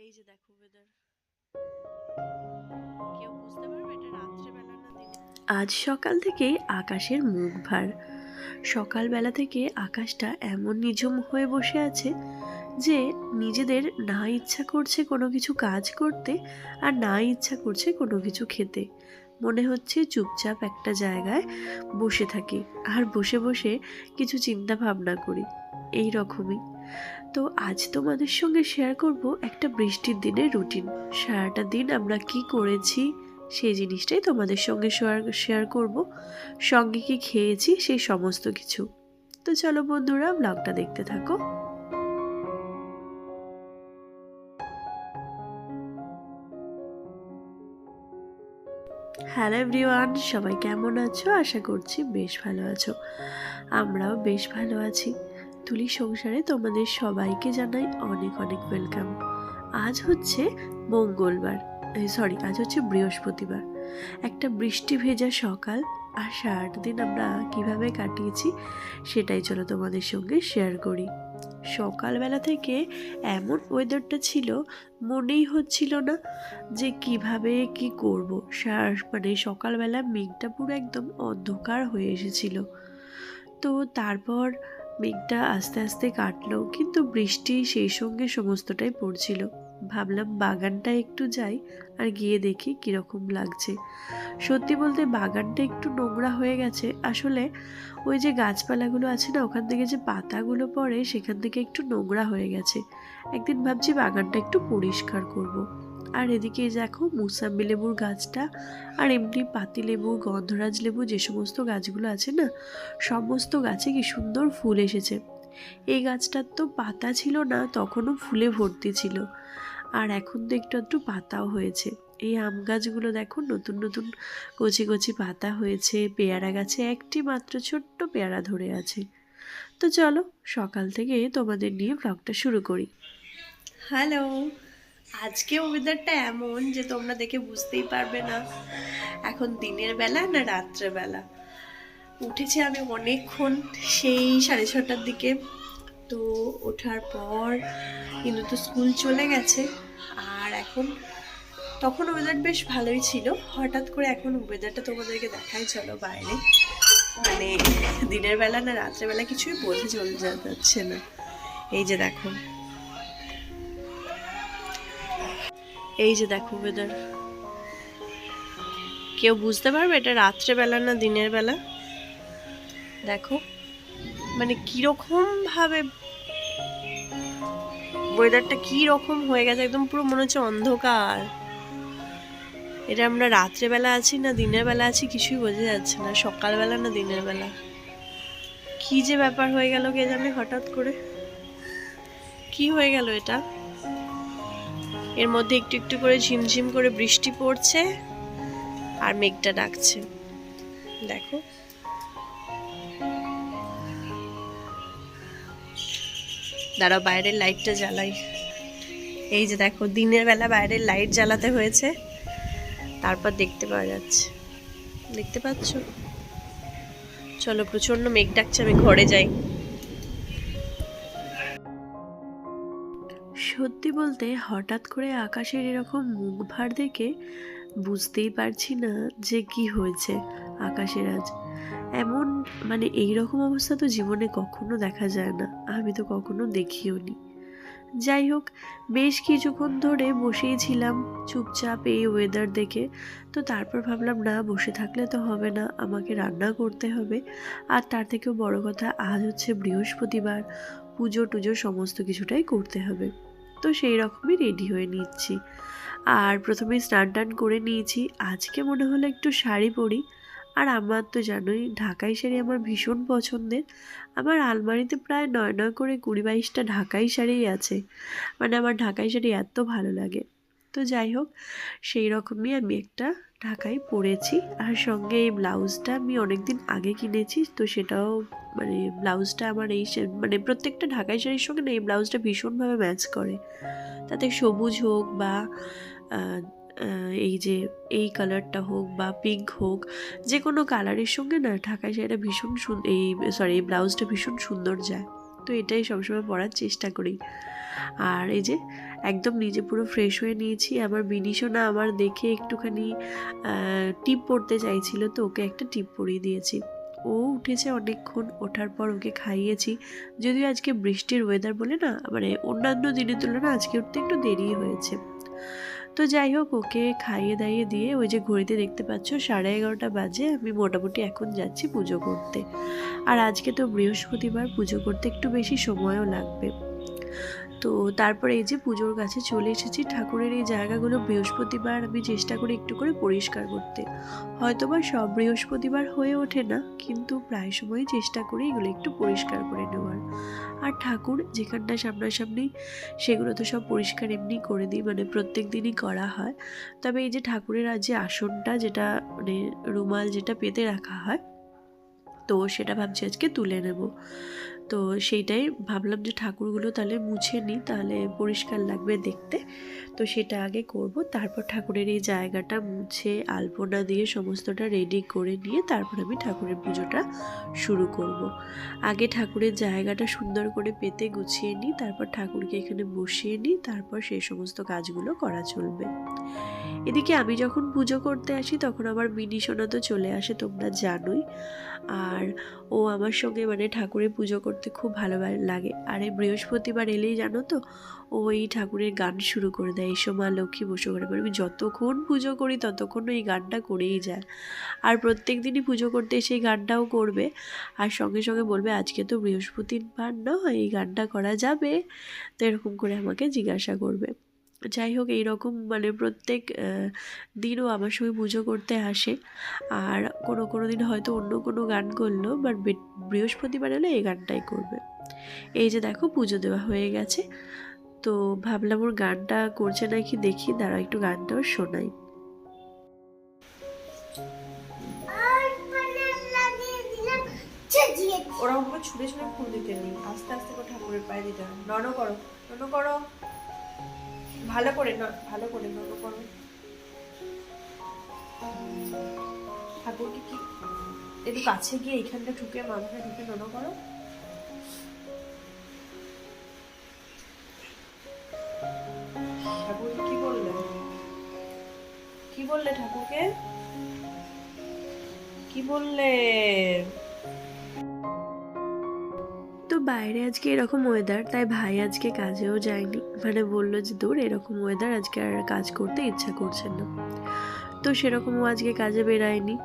এই যে দেখো ওয়েদার, কেউ বুঝতে পারবে এটা রাত্রেবেলা না দিনে। আজ সকাল থেকেই আকাশের মুখ ভার। সকালবেলা থেকে আকাশটা এমন নিঝুম হয়ে বসে আছে যে নিজেদের না ইচ্ছা করছে কোনো কিছু কাজ করতে, আর না ইচ্ছা করছে কোনো কিছু খেতে। মনে হচ্ছে চুপচাপ একটা জায়গায় বসে থাকি আর বসে বসে কিছু চিন্তা ভাবনা করি, এই রকমই। তো আজ তোমাদের সঙ্গে শেয়ার করব একটা বৃষ্টির দিনের রুটিন। সারাটা দিন আমরা কি করেছি সেই জিনিসটাই তোমাদের সঙ্গে শেয়ার করব, সঙ্গে কি খেয়েছি সেই সমস্ত কিছু। তো চলো বন্ধুরা, ব্লগটা দেখতে থাকো। হ্যালো এভরিওয়ান, সবাই কেমন আছো? আশা করছি বেশ ভালো আছো। আমরাও বেশ ভালো আছি। তুলি সংসারে তোমাদের সবাইকে জানাই অনেক অনেক ওয়েলকাম। আজ হচ্ছে মঙ্গলবার, আজ হচ্ছে বৃহস্পতিবার। একটা বৃষ্টি ভেজা সকাল, আর সারাটা দিন আমরা কিভাবে কাটিয়েছি সেটাই চলো তোমাদের সঙ্গে শেয়ার করি। সকালবেলা থেকে এমন ওয়েদারটা ছিল, মনেই হচ্ছিল না যে কিভাবে কি করব। মানে সকালবেলা মেঘটা পুরো একদম অন্ধকার হয়ে এসেছিল। তো তারপর মেঘটা আস্তে আস্তে কাটলো, কিন্তু বৃষ্টি সেই সঙ্গে সমস্তটাই পড়ছিল। ভাবলাম বাগানটা একটু যাই আর গিয়ে দেখি কিরকম লাগছে। সত্যি বলতে বাগানটা একটু নোংরা হয়ে গেছে আসলে। ওই যে গাছপালাগুলো আছে না, ওখান থেকে যে পাতাগুলো পড়ে সেখান থেকে একটু নোংরা হয়ে গেছে। একদিন ভাবছি বাগানটা একটু পরিষ্কার করব। আর এদিকে দেখো মুসাম্বি লেবুর গাছটা, আর এমনি পাতিলেবু, গন্ধরাজ লেবু, যে সমস্ত গাছগুলো আছে না, সমস্ত গাছে কি সুন্দর ফুল এসেছে। এই গাছটার তো পাতা ছিল না, তখনও ফুলে ভর্তি ছিল, আর এখন তো একটু একটু পাতাও হয়েছে। এই আম গাছগুলো দেখো নতুন নতুন কচি কচি পাতা হয়েছে। পেয়ারা গাছে একটি মাত্র ছোট্ট পেয়ারা ধরে আছে। তো চলো সকাল থেকে তোমাদের নিয়ে ব্লগটা শুরু করি। হ্যালো, আজকে ওয়েদারটা এমন যে তোমরা দেখে বুঝতেই পারবে না এখন দিনের বেলা না রাত্রে বেলা। উঠেছি আমি অনেকক্ষণ, সেই 6:30টার দিকে। তো ওঠার পর কিন্তু তো স্কুল চলে গেছে। আর এখন তখন ওয়েদার বেশ ভালোই ছিল, হঠাৎ করে এখন ওয়েদারটা তোমাদেরকে দেখাই চলো বাইরে। মানে দিনের বেলা না রাত্রে বেলা কিছুই বোঝা চলে যাচ্ছে না। এই যে দেখো, এই যে দেখো ওয়েদার, কেউ বুঝতে পারবে এটা রাত্রে বেলা না দিনের বেলা? দেখো মানে কিরকম ভাবে ওয়েদারটা কি রকম হয়ে গেছে, একদম পুরো মনে হচ্ছে অন্ধকার। এটা আমরা রাত্রেবেলা আছি না দিনের বেলা আছি কিছুই বোঝা যাচ্ছে না, সকালবেলা না দিনের বেলা। কি যে ব্যাপার হয়ে গেল কে জানে, হঠাৎ করে কি হয়ে গেল এটা। এর মধ্যে একটু একটু করে ঝিমঝিম করে বৃষ্টি পড়ছে আর মেঘটা ডাকছে। দেখো দাঁড়াও বাইরের লাইটটা জ্বালাই। এই যে দেখো দিনের বেলা বাইরের লাইট জ্বালাতে হয়েছে, তারপর দেখতে পাওয়া যাচ্ছে। দেখতে পাচ্ছ? চলো, প্রচন্ড মেঘ ডাকছে, আমি ঘরে যাই। সত্যি বলতে হঠাৎ করে আকাশের এরকম মুখ ভার দেখে বুঝতেই পারছি না যে কি হয়েছে আকাশের আজ এমন। মানে এইরকম অবস্থা তো জীবনে কখনো দেখা যায় না, আমি তো কখনো দেখিও নি। যাই হোক, বেশ কিছুক্ষণ ধরে বসেই ছিলাম চুপচাপ এই ওয়েদার দেখে। তো তারপর ভাবলাম না, বসে থাকলে তো হবে না, আমাকে রান্না করতে হবে। আর তার থেকেও বড় কথা, আজ হচ্ছে বৃহস্পতিবার, পুজো টুজো সমস্ত কিছুটাই করতে হবে। তো সেই রকমই রেডি হয়ে নিচ্ছি। আর প্রথমে স্নান টান করে নিয়েছি। আজকে মনে হলো একটু শাড়ি পরি। আর আমার তো জানোই ঢাকাই শাড়ি আমার ভীষণ পছন্দের। আমার আলমারিতে প্রায় 9 করে 20-22টা ঢাকাই শাড়িই আছে। মানে আমার ঢাকাই শাড়ি এত ভালো লাগে। তো যাই হোক, সেই রকমই আমি একটা ঢাকাই পরেছি। আর সঙ্গে এই ব্লাউজটা আমি অনেকদিন আগে কিনেছি, তো সেটাও মানে ব্লাউজটা আমার মানে প্রত্যেকটা ঢাকাই শাড়ির সঙ্গে না এই ব্লাউজটা ভীষণভাবে ম্যাচ করে। তাতে সবুজ হোক বা এই যে এই কালারটা হোক বা পিঙ্ক হোক, যে কোনো কালারের সঙ্গে না ঢাকাই শাড়িটা ভীষণ এই ব্লাউজটা ভীষণ সুন্দর যায়। তো এটাই সবসময় পরার চেষ্টা করি। আর এই যে একদম নিজে পুরো ফ্রেশ হয়ে নিয়েছি। আমার বিনিশও না আমার দেখে একটুখানি টিপ পরতে চাইছিল, তো ওকে একটা টিপ পরিয়ে দিয়েছি। ও উঠেছে অনেকক্ষণ, ওঠার পর ওকে খাইয়েছি। যদিও আজকে বৃষ্টির ওয়েদার বলে না মানে অন্যান্য দিনের তুলনায় আজকে উঠতে একটু দেরি হয়েছে। তো যাই হোক, ওকে খাইয়ে দাইয়ে দিয়ে ওই যে ঘড়িতে দেখতে পাচ্ছ 11:30 বাজে, আমি মোটামুটি এখন যাচ্ছি পুজো করতে। আর আজকে তো বৃহস্পতিবার, পুজো করতে একটু বেশি সময়ও লাগবে। তো তারপরে এই যে পুজোর কাছে চলে এসেছি। ঠাকুরের এই জায়গাগুলো বৃহস্পতিবার আমি চেষ্টা করি একটু করে পরিষ্কার করতে। হয়তোবা সব বৃহস্পতিবার হয়ে ওঠে না, কিন্তু প্রায় সময়ই চেষ্টা করি এগুলো একটু পরিষ্কার করে নেওয়ার। আর ঠাকুর যেখানটা সামনাসামনি সেগুলো তো সব পরিষ্কার এমনি করে দিই, মানে প্রত্যেক দিনই করা হয়। তবে এই যে ঠাকুরের আজ যে আসনটা, যেটা মানে রুমাল যেটা পেতে রাখা হয়, তো সেটা ভাবছি আজকে তুলে নেব। তো সেইটাই ভাবলাম যে ঠাকুরগুলো তাহলে মুছে নিই, তাহলে পরিষ্কার লাগবে দেখতে। তো সেটা আগে করব, তারপর ঠাকুরের এই জায়গাটা মুছে আলপনা দিয়ে সমস্তটা রেডি করে নিয়ে তারপর আমি ঠাকুরের পুজোটা শুরু করব। আগে ঠাকুরের জায়গাটা সুন্দর করে পেতে গুছিয়ে নিই, তারপর ঠাকুরকে এখানে বসিয়ে নিই, তারপর সেই সমস্ত কাজগুলো করা চলবে। এদিকে আমি যখন পুজো করতে আসি তখন আমার মিনি সোনা তো চলে আসে, তোমরা জানোই। আর ও আমার সঙ্গে মানে ঠাকুরের পুজো করতে খুব ভালো লাগে। আর এই বৃহস্পতিবার এলেই জানো তো, ও এই ঠাকুরের গান শুরু করে দেয়, এসো মা লক্ষ্মী বসো ঘরে। মানে আমি যতক্ষণ পুজো করি ততক্ষণ এই গানটা করেই যায়। আর প্রত্যেক দিনই পুজো করতে এসে এই গানটাও করবে, আর সঙ্গে সঙ্গে বলবে আজকে তো বৃহস্পতিবার নয়, এই গানটা করা যাবে? তো এরকম করে আমাকে জিজ্ঞাসা করবে। যাই হোক, এইরকম মানে প্রত্যেক দিনও আমার সঙ্গে পুজো করতে আসে। আর কোনো দিন হয়তো অন্য কোনো গান করলো, বাট বৃহস্পতিবার এলে এই গানটাই করবে। এই যে দেখো পুজো দেওয়া হয়ে গেছে। তো ভাবলাম ওর গানটা করছে নাকি দেখি, দাঁড়া একটু গানটাও শোনাই। ওরকম করে ছুঁড়ে ছুঁড়ে ফুল দিতে নেই, আস্তে আস্তে করে ঠাকুরের পায়ে দিতে হবে। নন করো, নন করো, ভালো করে না, ভালো করে নন করো। ঠাকুরকে কি একটু কাছে গিয়ে এইখানটা ঢুকে মাথাটা ঢুকে নন করো। ঠাকুরকে কি বললে, কি বললে ঠাকুরকে, কি বললে? তো বাইরে আজকে এরকম ওয়েদার, তাই ভাই আজকে কাজেও যায়নি। মানে বললো যে দূর এরকম ওয়েদার আজকে আর কাজ করতে ইচ্ছা করছে না, তো সেরকমও আজকে কাজে বেরায়নি।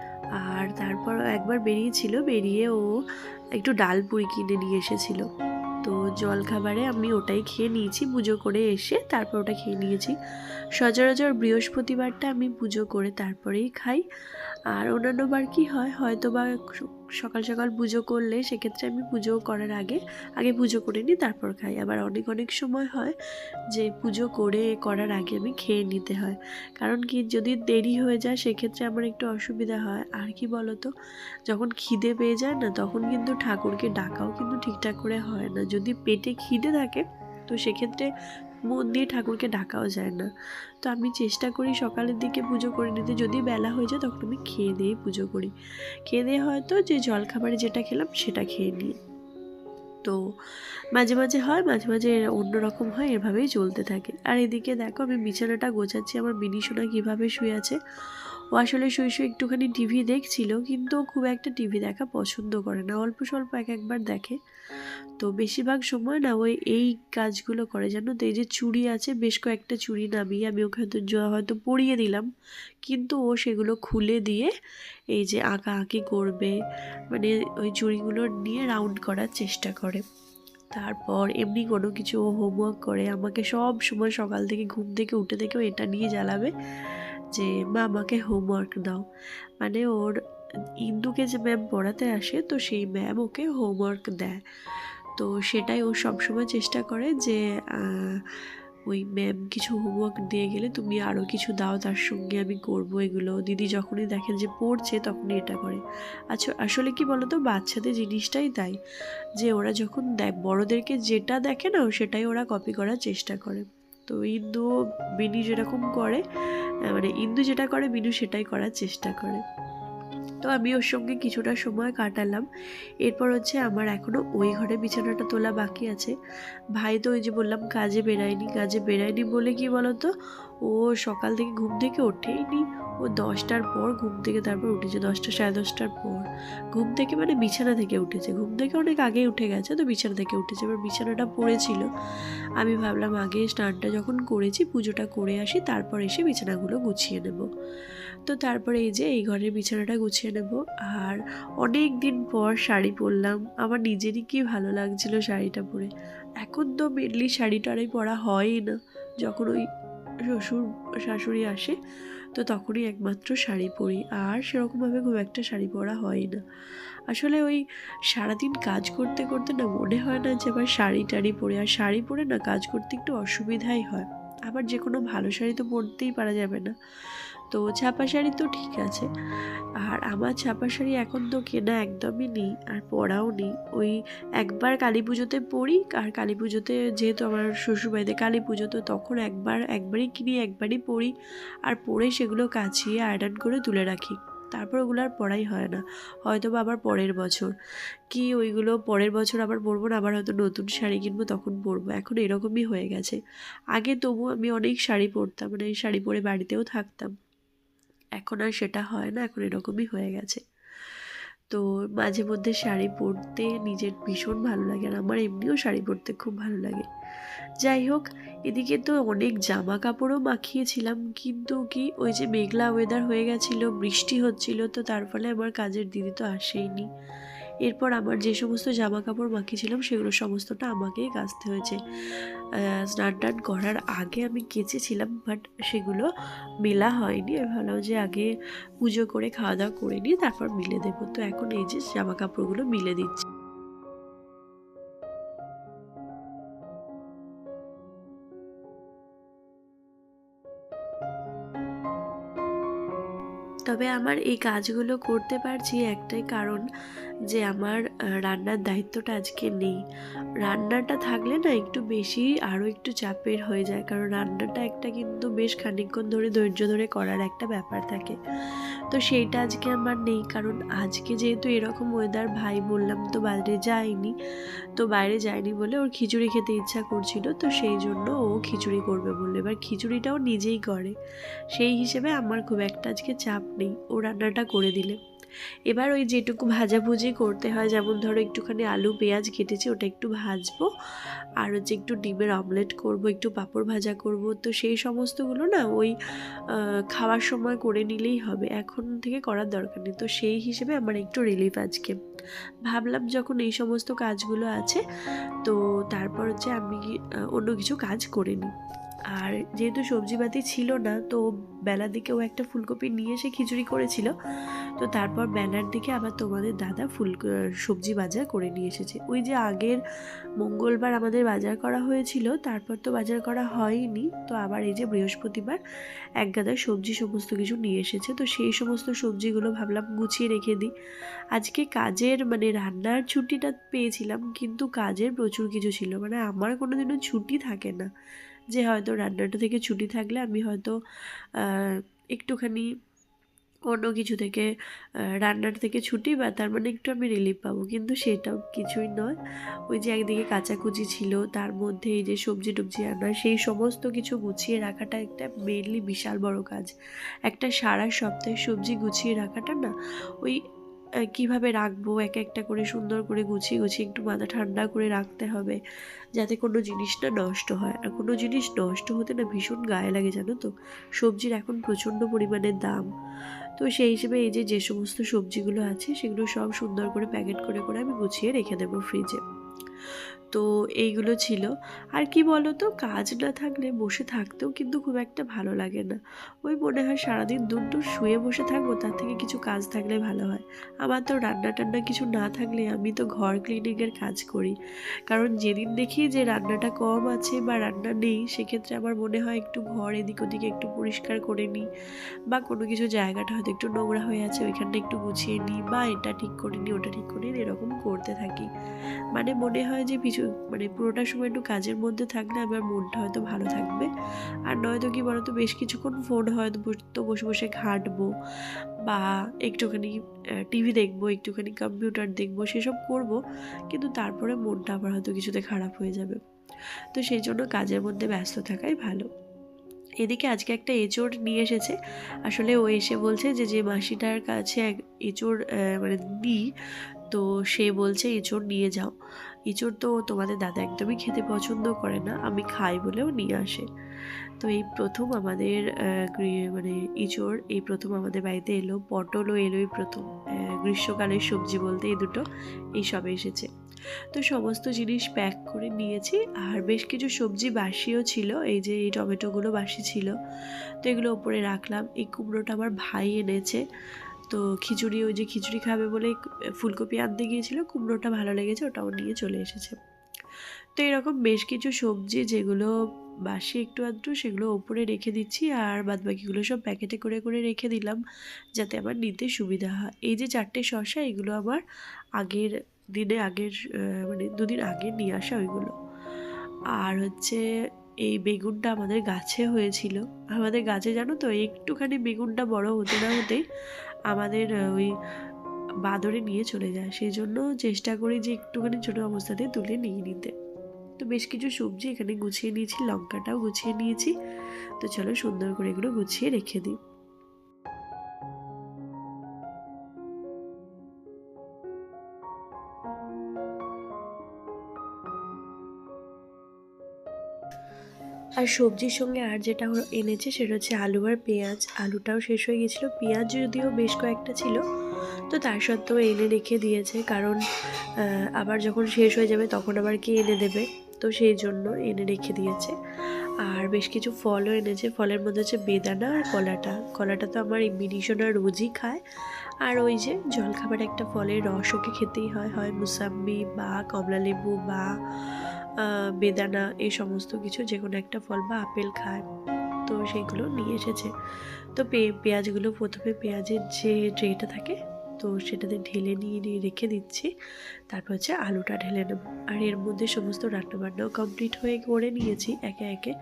আর তারপর একবার বেরিয়েছিল, বেরিয়ে ও একটু ডাল পুরি কিনে নিয়ে এসেছিল। তো জলখাবারে আমি ওটাই খেয়ে নিয়েছি, পুজো করে এসে তারপর ওটা খেয়ে নিয়েছি। সচরাচর বৃহস্পতিবারটা আমি পুজো করে তারপরেই খাই। আর অন্যান্য বার কী হয়, হয়তো বা সকাল সকাল পুজো করলে সেক্ষেত্রে আমি পুজো করার আগে আগে পুজো করে নিই, তারপর খাই। আবার অনেক সময় হয় যে পুজো করার আগে আমি খেয়ে নিতে হয়। কারণ কি, যদি দেরি হয়ে যায় সেক্ষেত্রে আমার একটু অসুবিধা হয়। আর কি বলতো, যখন খিদে পেয়ে যায় না, তখন কিন্তু ঠাকুরকে ডাকাও কিন্তু ঠিকঠাক করে হয় না। যদি পেটে খিদে থাকে তো সেক্ষেত্রে মন দিয়ে ঠাকুরকে ডাকাও যায় না। তো আমি চেষ্টা করি সকালের দিকে পুজো করে নিতে, যদি বেলা হয়ে যায় তখন আমি খেয়ে দিয়েই পুজো করি। খেয়ে দিয়ে হয়তো যে জলখাবারে যেটা খেলাম সেটা খেয়ে নিই। তো মাঝে মাঝে হয়, মাঝে মাঝে অন্যরকম হয়, এভাবেই চলতে থাকে। আর এদিকে দেখো আমি বিছানাটা গোছাচ্ছি, আমার মিনি সোনা কীভাবে শুয়ে আছে। ও আসলে শুয়ে শুয়ে একটুখানি টিভি দেখছিল, কিন্তু খুব একটা টিভি দেখা পছন্দ করে না, অল্প স্বল্প একবার দেখে। তো বেশিরভাগ সময় না ওই এই কাজগুলো করে, জানো তো। এই যে চুড়ি আছে, বেশ কয়েকটা চুড়ি নামিয়ে আমি ওকে হয়তো পরিয়ে দিলাম, কিন্তু ও সেগুলো খুলে দিয়ে এই যে আঁকাআঁকি করবে, মানে ওই চুড়িগুলো নিয়ে রাউন্ড করার চেষ্টা করে। তারপর এমনি কোনো কিছু ও হোমওয়ার্ক করে, আমাকে সব সময় সকাল থেকে ঘুম থেকে উঠে থেকেও এটা নিয়ে জ্বালাবে যে মা আমাকে হোমওয়ার্ক দাও। মানে ওর ইন্দুকে যে ম্যাম পড়াতে আসে, তো সেই ম্যাম ওকে হোমওয়ার্ক দেয়। তো সেটাই ও সবসময় চেষ্টা করে যে ওই ম্যাম কিছু হোমওয়ার্ক দিয়ে গেলে তুমি আরও কিছু দাও, তার সঙ্গে আমি করব এগুলো। দিদি যখনই দেখেন যে পড়ছে তখনই এটা করে। আচ্ছা, আসলে কি বলতো, বাচ্চাদের জিনিসটাই তাই, যে ওরা যখন বড়োদেরকে যেটা দেখে না সেটাই ওরা কপি করার চেষ্টা করে। তো ইন্দু বিনি যেরকম করে, মানে ইন্দু যেটা করে বিনু সেটাই করার চেষ্টা করে। তো আমি ওর সঙ্গে কিছুটা সময় কাটালাম। এরপর হচ্ছে আমার এখনও ওই ঘরে বিছানাটা তোলা বাকি আছে। ভাই তো ওই যে বললাম কাজে বেরায়নি বলে কি বলতো, ও সকাল থেকে ঘুম থেকে ওঠেইনি। ও 10টার পর ঘুম থেকে তারপর উঠেছে, 10টা সাড়ে 10টার পর ঘুম থেকে, মানে বিছানা থেকে উঠেছে। ঘুম থেকে অনেক আগেই উঠে গেছে, তো বিছানা থেকে উঠেছে। এবার বিছানাটা পড়েছিল, আমি ভাবলাম আগে স্নানটা যখন করেছি পুজোটা করে আসি, তারপর এসে বিছানাগুলো গুছিয়ে নেব। তো তারপরে এই যে এই ঘরের বিছানাটা গুছিয়ে নেব। আর অনেক দিন পর শাড়ি পরলাম, আমার নিজেরই কি ভালো লাগছিল শাড়িটা পরে। এখন তো মেনলি শাড়ি টাড়ি পরা হয়ই না, যখন ওই শ্বশুর শাশুড়ি আসে তো তখনই একমাত্র শাড়ি পরি, আর সেরকমভাবে খুব একটা শাড়ি পরা হয় না। আসলে ওই সারাদিন কাজ করতে করতে না মনে হয় না যে আবার শাড়ি টাড়ি পরে, আর শাড়ি পরে না কাজ করতে একটু অসুবিধাই হয়। আবার যে কোনো ভালো শাড়ি তো পরতেই পারা যাবে না, তো ছাপা শাড়ি তো ঠিক আছে। আর আমার ছাপা শাড়ি এখন তো কেনা একদমই নেই, আর পরাও নেই। ওই একবার কালী পুজোতে পরি, আর কালী পুজোতে যেহেতু আমার শ্বশুরবাড়িতে কালী পুজো, তো তখন একবারই কিনি, একবারই পরি। আর পরে সেগুলো কাচিয়ে আয়রন করে তুলে রাখি, তারপর ওগুলো আর পরাই হয় না। হয়তো বা আবার পরের বছর, কি ওইগুলো পরের বছর আবার পরবো না, আবার হয়তো নতুন শাড়ি কিনবো তখন পরবো। এখন এরকমই হয়ে গেছে। আগে তবু আমি অনেক শাড়ি পরতাম, মানে এই শাড়ি পরে বাড়িতেও থাকতাম। এখন আর সেটা হয় না, এখন এরকমই হয়ে গেছে। তো মাঝে মধ্যে শাড়ি পরতে নিজের ভীষণ ভালো লাগে, আর আমার এমনিও শাড়ি পরতে খুব ভালো লাগে। যাই হোক, এদিকে তো অনেক জামা কাপড়ও মাখিয়েছিলাম, কিন্তু কি ওই যে মেঘলা ওয়েদার হয়ে গেছিলো, বৃষ্টি হচ্ছিল, তো তার ফলে আমার কাজের দিদি তো আসেইনি। এরপর আমার যে সমস্ত জামা কাপড় মাখিয়েছিলাম সেগুলো সমস্তটা আমাকেই কাচতে হয়েছে। স্নান টান করার আগে আমি কেচেছিলাম, বাট সেগুলো মেলা হয়নি। আমি ভাবলাম যে আগে পুজো করে খাওয়া দাওয়া করে নিয়ে তারপর মিলে দেবো। তো এখন এই যে জামা কাপড়গুলো মিলে দিচ্ছি। তবে আমার এই কাজগুলো করতে পারছি একটাই কারণ, যে আমার রান্নার দায়িত্বটা আজকে নেই। রান্নাটা থাকলে না একটু বেশি আরও একটু চাপের হয়ে যায়, কারণ রান্নাটা একটা কিন্তু বেশ খানিকক্ষণ ধরে ধৈর্য ধরে করার একটা ব্যাপার থাকে। তো সেইটা আজকে আমার নেই, কারণ আজকে যেহেতু এরকম ওয়েদার, ভাই বললাম তো বাইরে যায়নি বলে ওর খিচুড়ি খেতে ইচ্ছা করছিল, তো সেই জন্য ও খিচুড়ি করবে বললো। এবার খিচুড়িটাও নিজেই করে, সেই হিসেবে আমার খুব একটা আজকে চাপ নেই, ও রান্নাটা করে দিলে। এবার ওই যেটুকু ভাজাভুজি করতে হয়, যেমন ধরো একটুখানি আলু পেঁয়াজ কেটেছি ওটা একটু ভাজবো, আর হচ্ছে একটু ডিমের অমলেট করব, একটু পাঁপড় ভাজা করব, তো সেই সমস্তগুলো না ওই খাওয়ার সময় করে নিলেই হবে, এখন থেকে করার দরকার নেই। তো সেই হিসেবে আমার একটু রিলিফ আজকে। ভাবলাম যখন এই সমস্ত কাজগুলো আছে, তো তারপর হচ্ছে আমি অন্য কিছু কাজ করে নিই। আর যেহেতু সবজিপাতি ছিল না, তো বেলার দিকে ও একটা ফুলকপি নিয়ে এসে খিচুড়ি করেছিল, তো তারপর বেলার দিকে আবার তোমাদের দাদা সবজি বাজার করে নিয়ে এসেছে। ওই যে আগের মঙ্গলবার আমাদের বাজার করা হয়েছিল, তারপর তো বাজার করা হয়নি, তো আবার এই যে বৃহস্পতিবার এক গাদা সবজি সমস্ত কিছু নিয়ে এসেছে, তো সেই সমস্ত সবজিগুলো ভাবলাম গুছিয়ে রেখে দিই। আজকে কাজের মানে রান্নার ছুটিটা পেয়েছিলাম, কিন্তু কাজের প্রচুর কিছু ছিল, মানে আমার কোনোদিনও ছুটি থাকে না, যে হয়তো রান্নাটা থেকে ছুটি থাকলে আমি হয়তো একটুখানি অন্য কিছু থেকে রান্নার থেকে ছুটি, বা তার মানে একটু আমি রিলিফ পাবো, কিন্তু সেটাও কিছুই নয়। ওই যে একদিকে কাচাকুচি ছিল, তার মধ্যে এই যে সবজি টবজি আনা, সেই সমস্ত কিছু গুছিয়ে রাখাটা একটা মেনলি বিশাল বড় কাজ। একটা সারা সপ্তাহে সবজি গুছিয়ে রাখাটা না, ওই কিভাবে রাখবো এক একটা করে সুন্দর করে গুছিয়ে গুছিয়ে একটু মাথা ঠান্ডা করে রাখতে হবে, যাতে কোনো জিনিসটা নষ্ট হয়। আর কোনো জিনিস নষ্ট হতে না ভীষণ গায়ে লাগে, জানো তো। সবজির এখন প্রচণ্ড পরিমাণে দাম, তো সেই হিসেবে এই যে যে সমস্ত সবজিগুলো আছে সেগুলো সব সুন্দর করে প্যাকেট করে করে আমি গুছিয়ে রেখে দেবো ফ্রিজে। তো এইগুলো ছিল। আর কি বলো তো, কাজ না থাকলে বসে থাকতেও কিন্তু খুব একটা ভালো লাগে না। ওই মনে হয় সারাদিন দূর শুয়ে বসে থাকবো, তার থেকে কিছু কাজ থাকলে ভালো হয়। আমার তো রান্না টান্না কিছু না থাকলে আমি তো ঘর ক্লিনিংয়ের কাজ করি, কারণ যেদিন দেখি যে রান্নাটা কম আছে বা রান্না নেই, সেক্ষেত্রে আমার মনে হয় একটু ঘর এদিক ওদিকে একটু পরিষ্কার করে নিই, বা কোনো কিছু জায়গাটা হয়তো একটু নোংরা হয়ে আছে ওইখানটা একটু গুছিয়ে নিই, বা এটা ঠিক করে নিই ওটা ঠিক করে নিই, এরকম করতে থাকি। মানে মনে হয় যে কিছু মানে পুরোটা সময় একটু কাজের মধ্যে থাকলে আমার মনটা হয়তো ভালো থাকবে। আর নয়তো কি বলতো, বেশ কিছুক্ষণ ফোন হয়তো বসে বসে ঘাঁটবো বা একটুখানি টিভি দেখবো, একটুখানি কম্পিউটার দেখবো, সেসব করব, কিন্তু তারপরে মনটা আবার হয়তো কিছুতে খারাপ হয়ে যাবে। তো সেই জন্য কাজের মধ্যে ব্যস্ত থাকাই ভালো। এদিকে আজকে একটা এঁচোড় নিয়ে এসেছে। আসলে ও এসে বলছে যে মাসিটার কাছে এঁচোড় মানে দিই, তো সে বলছে এঁচোড় নিয়ে যাও। এঁচোড় তো তোমাদের দাদা একদমই খেতে পছন্দ করে না, আমি খাই বলেও নিয়ে আসে। তো এই প্রথম আমাদের মানে এঁচোড় এই প্রথম আমাদের বাড়িতে এলো। পটলও এলো এই প্রথম। গ্রীষ্মকালের সবজি বলতে এই দুটো এই সবে এসেছে। তো সমস্ত জিনিস প্যাক করে নিয়েছি। আর বেশ কিছু সবজি বাসিও ছিল, এই যে এই টমেটোগুলো বাসি ছিল, তো এগুলো ওপরে রাখলাম। এই কুমড়োটা আমার ভাই এনেছে, তো খিচুড়ি, ওই যে খিচুড়ি খাবে বলে ফুলকপি আনতে গিয়েছিল, কুমড়োটা ভালো লেগেছে, ওটাও নিয়ে চলে এসেছে। তো এরকম বেশ কিছু সবজি যেগুলো বাসি একটু আধটু, সেগুলো ওপরে রেখে দিচ্ছি, আর বাদবাকিগুলো সব প্যাকেটে করে করে রেখে দিলাম যাতে আমার নিতে সুবিধা হয়। এই যে 4টে শসা, এগুলো আমার আগের মানে 2 দিন আগে নিয়ে আসা ওইগুলো। আর হচ্ছে এই বেগুনটা আমাদের গাছে হয়েছিল। আমাদের গাছে জানো তো, একটুখানি বেগুনটা বড় হতে না হতেই আমাদের ওই বাদরে নিয়ে চলে যায়। সেই জন্য চেষ্টা করি যে একটুখানি ছোটো অবস্থাতে তুলে নিয়ে নিতে। তো বেশ কিছু সবজি এখানে গুছিয়ে নিয়েছি, লঙ্কাটাও গুছিয়ে নিয়েছি। তো চলো সুন্দর করে এগুলো গুছিয়ে রেখে দিই। আর সবজির সঙ্গে আর যেটা এনেছে সেটা হচ্ছে আলু আর পেঁয়াজ। আলুটাও শেষ হয়ে গেছিলো, পেঁয়াজ যদিও বেশ কয়েকটা ছিল, তো তার সত্ত্বেও এনে রেখে দিয়েছে, কারণ আবার যখন শেষ হয়ে যাবে তখন আবার কে এনে দেবে, তো সেই জন্য এনে রেখে দিয়েছে। আর বেশ কিছু ফলও এনেছে। ফলের মধ্যে হচ্ছে বেদানা আর কলাটা তো আমার এই মিনিশোনা রোজই খায়। আর ওই যে জলখাবার একটা ফলের রস ওকে খেতেই হয়, হয় মুসাম্বি বা কমলালেবু বা বেদানা, এই সমস্ত কিছু যে কোনো একটা ফল বা আপেল খায়, তো সেইগুলো নিয়ে এসেছে। তো পেঁয়াজগুলো প্রথমে পেঁয়াজের যে ট্রেটা থাকে, তো সেটাতে ঢেলে নিয়ে রেখে দিচ্ছি। তারপর হচ্ছে আলুটা ঢেলে নেব। আর এর মধ্যে সমস্ত রান্নাবান্নাও কমপ্লিট হয়ে করে নিয়েছি একে একে।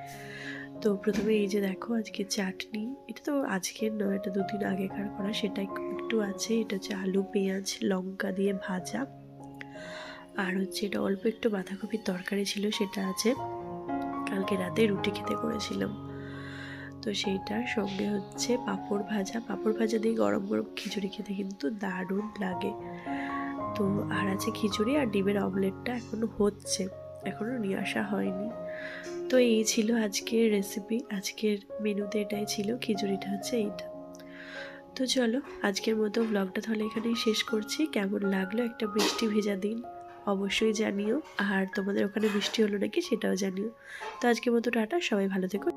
তো প্রথমে এই যে দেখো আজকে চাটনি, এটা তো আজকের নয়, এটা 2 দিন আগেকার করা, সেটা একটু আছে। এটা হচ্ছে আলু পেঁয়াজ লঙ্কা দিয়ে ভাজা। আর হচ্ছে এটা অল্প একটু বাঁধাকপির তরকারি ছিল, সেটা আছে, কালকে রাতে রুটি খেতে করেছিলাম। তো সেইটার সঙ্গে হচ্ছে পাঁপড় ভাজা দিয়ে গরম গরম খিচুড়ি খেতে কিন্তু দারুণ লাগে। তো আর আছে খিচুড়ি, আর ডিমের অমলেটটা এখনো হচ্ছে, এখনো নিয়ে আসা হয়নি। তো এই ছিল আজকের রেসিপি, আজকের মেনুতে এটাই ছিল, খিচুড়িটা হচ্ছে এইটা। তো চলো আজকের মতো ব্লগটা তাহলে এখানেই শেষ করছি। কেমন লাগলো একটা বৃষ্টি ভেজা দিন অবশ্যই জানিও, আর তোমাদের ওখানে বৃষ্টি হলো নাকি সেটাও জানিও। তো আজকের মতো টাটা, সবাই ভালো থেকো।